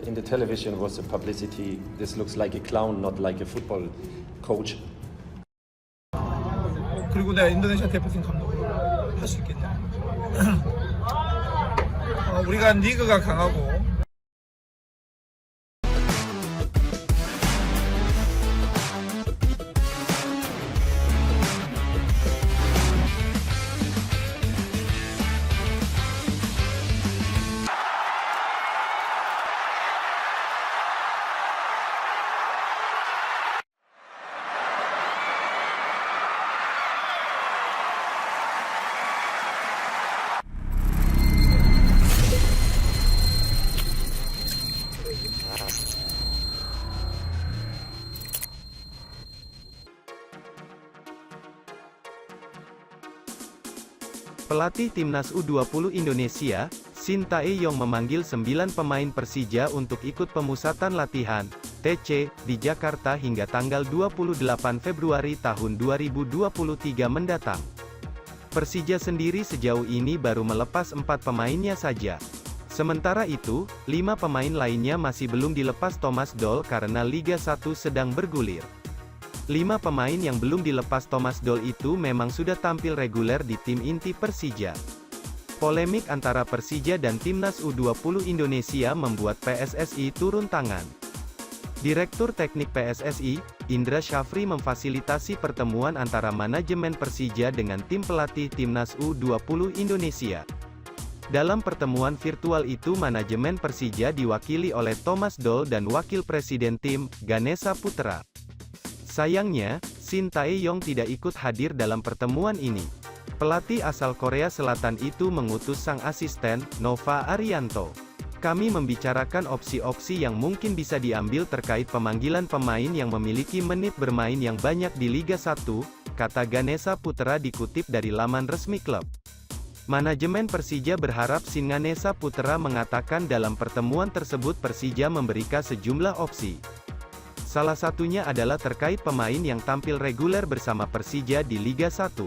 in the television was the publicity. This looks like a clown, not like a football coach. 그리고 내가 인도네시아 대표팀 감독으로 할 수 있겠냐? 우리가 리그가 강하고 Pelatih Timnas U20 Indonesia, Shin Tae-yong memanggil 9 pemain Persija untuk ikut pemusatan latihan, TC, di Jakarta hingga tanggal 28 Februari tahun 2023 mendatang. Persija sendiri sejauh ini baru melepas 4 pemainnya saja. Sementara itu, 5 pemain lainnya masih belum dilepas Thomas Doll karena Liga 1 sedang bergulir. 5 pemain yang belum dilepas Thomas Doll itu memang sudah tampil reguler di tim inti Persija. Polemik antara Persija dan Timnas U20 Indonesia membuat PSSI turun tangan. Direktur Teknik PSSI, Indra Syafri memfasilitasi pertemuan antara manajemen Persija dengan tim pelatih Timnas U20 Indonesia. Dalam pertemuan virtual itu manajemen Persija diwakili oleh Thomas Doll dan Wakil Presiden tim, Ganesha Putra. Sayangnya, Shin Tae-yong tidak ikut hadir dalam pertemuan ini. Pelatih asal Korea Selatan itu mengutus sang asisten, Nova Arianto. Kami membicarakan opsi-opsi yang mungkin bisa diambil terkait pemanggilan pemain yang memiliki menit bermain yang banyak di Liga 1, kata Ganesha Putra dikutip dari laman resmi klub. Manajemen Persija berharap Shin Ganesha Putra mengatakan dalam pertemuan tersebut Persija memberikan sejumlah opsi. Salah satunya adalah terkait pemain yang tampil reguler bersama Persija di Liga 1.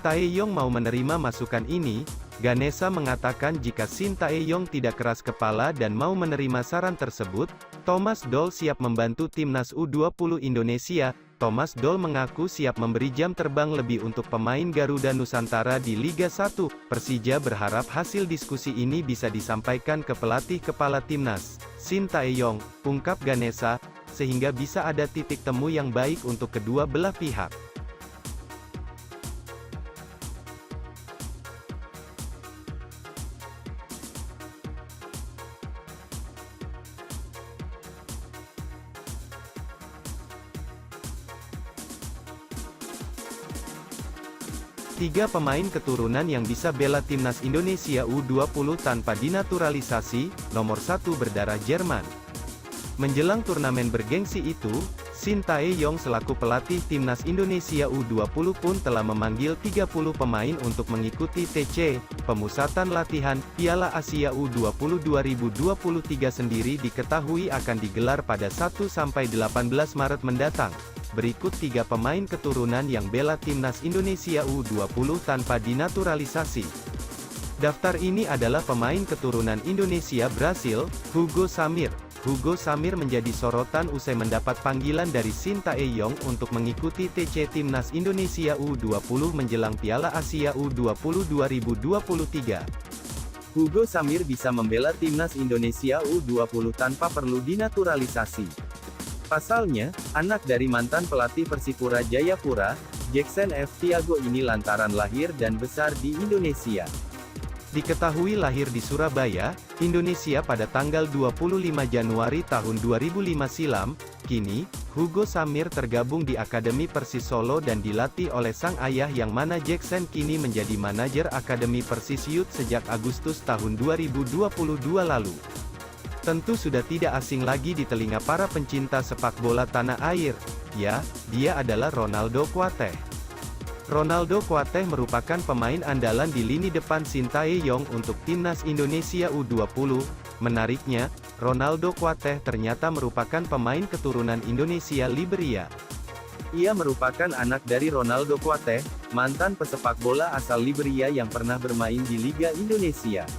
Tae-yong mau menerima masukan ini. Ganesha mengatakan jika Shin Tae-yong tidak keras kepala dan mau menerima saran tersebut, Thomas Doll siap membantu Timnas U20 Indonesia. Thomas Doll mengaku siap memberi jam terbang lebih untuk pemain Garuda Nusantara di Liga 1. Persija berharap hasil diskusi ini bisa disampaikan ke pelatih kepala Timnas, Shin Tae-yong, ungkap Ganesha, sehingga bisa ada titik temu yang baik untuk kedua belah pihak. Tiga pemain keturunan yang bisa bela Timnas Indonesia U20 tanpa dinaturalisasi, nomor 1 berdarah Jerman. Menjelang turnamen bergengsi itu, Shin Tae-yong selaku pelatih Timnas Indonesia U20 pun telah memanggil 30 pemain untuk mengikuti TC, pemusatan latihan, Piala Asia U20 2023 sendiri diketahui akan digelar pada 1-18 Maret mendatang. Berikut 3 pemain keturunan yang bela Timnas Indonesia U20 tanpa dinaturalisasi. Daftar ini adalah pemain keturunan Indonesia Brasil, Hugo Samir. Hugo Samir menjadi sorotan usai mendapat panggilan dari Shin Tae-yong untuk mengikuti TC Timnas Indonesia U20 menjelang Piala Asia U20 2023. Hugo Samir bisa membela Timnas Indonesia U20 tanpa perlu dinaturalisasi. Pasalnya, anak dari mantan pelatih Persipura Jayapura, Jackson F. Tiago ini lantaran lahir dan besar di Indonesia. Diketahui lahir di Surabaya, Indonesia pada tanggal 25 Januari tahun 2005 silam. Kini, Hugo Samir tergabung di Akademi Persis Solo dan dilatih oleh sang ayah yang mana Jackson kini menjadi manajer Akademi Persis Youth sejak Agustus tahun 2022 lalu. Tentu sudah tidak asing lagi di telinga para pencinta sepak bola tanah air. Ya, dia adalah Ronaldo Kuateh. Ronaldo Kuateh merupakan pemain andalan di lini depan Shin Tae-yong untuk Timnas Indonesia U20. Menariknya, Ronaldo Kuateh ternyata merupakan pemain keturunan Indonesia Liberia. Ia merupakan anak dari Ronaldo Kuateh, mantan pesepak bola asal Liberia yang pernah bermain di Liga Indonesia.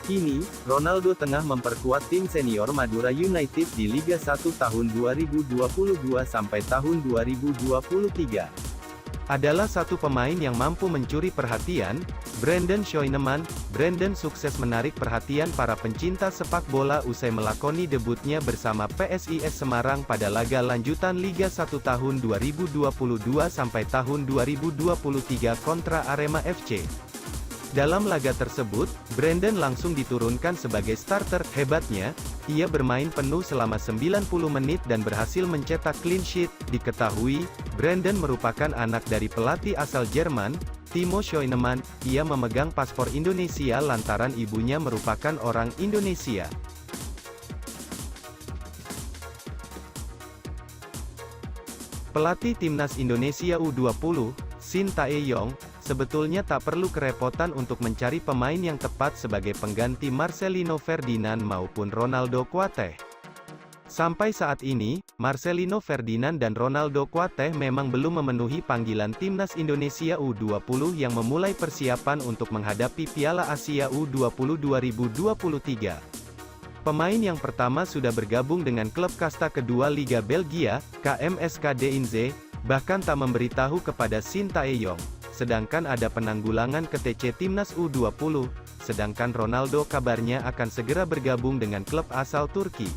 Kini, Ronaldo tengah memperkuat tim senior Madura United di Liga 1 tahun 2022 sampai tahun 2023. Adalah satu pemain yang mampu mencuri perhatian, Brandon Scheunemann. Brandon sukses menarik perhatian para pencinta sepak bola usai melakoni debutnya bersama PSIS Semarang pada laga lanjutan Liga 1 tahun 2022 sampai tahun 2023 kontra Arema FC. Dalam laga tersebut, Brandon langsung diturunkan sebagai starter. Hebatnya, ia bermain penuh selama 90 menit dan berhasil mencetak clean sheet. Diketahui, Brandon merupakan anak dari pelatih asal Jerman, Timo Scheunemann. Ia memegang paspor Indonesia lantaran ibunya merupakan orang Indonesia. Pelatih Timnas Indonesia U20, Shin Tae-yong, sebetulnya tak perlu kerepotan untuk mencari pemain yang tepat sebagai pengganti Marcelino Ferdinand maupun Ronaldo Kuateh. Sampai saat ini, Marcelino Ferdinand dan Ronaldo Kuateh memang belum memenuhi panggilan Timnas Indonesia U20 yang memulai persiapan untuk menghadapi Piala Asia U20 2023. Pemain yang pertama sudah bergabung dengan klub kasta kedua Liga Belgia, KMSK Deinze, bahkan tak memberitahu kepada Shin Tae-yong. Sedangkan ada penanggulangan ke TC Timnas U20, sedangkan Ronaldo kabarnya akan segera bergabung dengan klub asal Turki.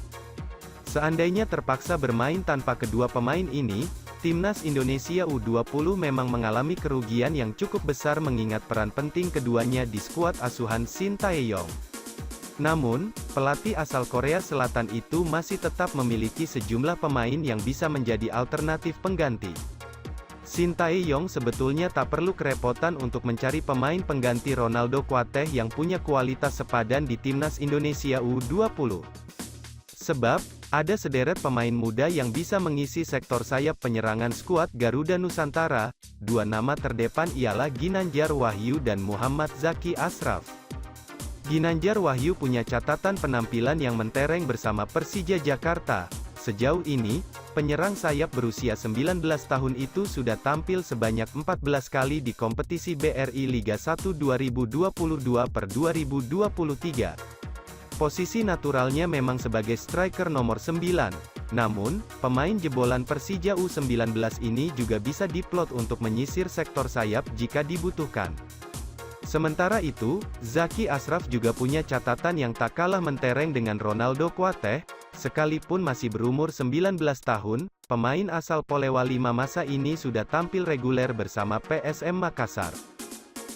Seandainya terpaksa bermain tanpa kedua pemain ini, Timnas Indonesia U20 memang mengalami kerugian yang cukup besar mengingat peran penting keduanya di skuad asuhan Shin Tae-yong. Namun, pelatih asal Korea Selatan itu masih tetap memiliki sejumlah pemain yang bisa menjadi alternatif pengganti. Shin Tae-yong sebetulnya tak perlu kerepotan untuk mencari pemain pengganti Ronaldo Kuateh yang punya kualitas sepadan di Timnas Indonesia U20. Sebab, ada sederet pemain muda yang bisa mengisi sektor sayap penyerangan skuad Garuda Nusantara. Dua nama terdepan ialah Ginanjar Wahyu dan Muhammad Zaki Ashraf. Ginanjar Wahyu punya catatan penampilan yang mentereng bersama Persija Jakarta. Sejauh ini, penyerang sayap berusia 19 tahun itu sudah tampil sebanyak 14 kali di kompetisi BRI Liga 1 2022/2023. Posisi naturalnya memang sebagai striker nomor 9. Namun, pemain jebolan Persija U19 ini juga bisa diplot untuk menyisir sektor sayap jika dibutuhkan. Sementara itu, Zaki Ashraf juga punya catatan yang tak kalah mentereng dengan Ronaldo Kuateh. Sekalipun masih berumur 19 tahun, pemain asal Polewali masa ini sudah tampil reguler bersama PSM Makassar.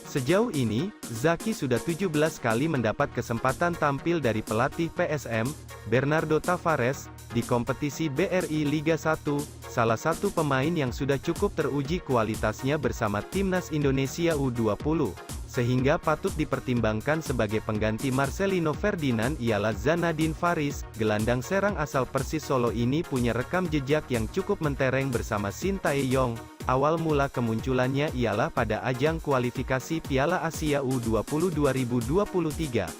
Sejauh ini, Zaki sudah 17 kali mendapat kesempatan tampil dari pelatih PSM, Bernardo Tavares, di kompetisi BRI Liga 1, salah satu pemain yang sudah cukup teruji kualitasnya bersama Timnas Indonesia U20. Sehingga patut dipertimbangkan sebagai pengganti Marcelino Ferdinand ialah Zanadin Faris. Gelandang serang asal Persis Solo ini punya rekam jejak yang cukup mentereng bersama Shin Tae-yong. Awal mula kemunculannya ialah pada ajang kualifikasi Piala Asia U20 2023.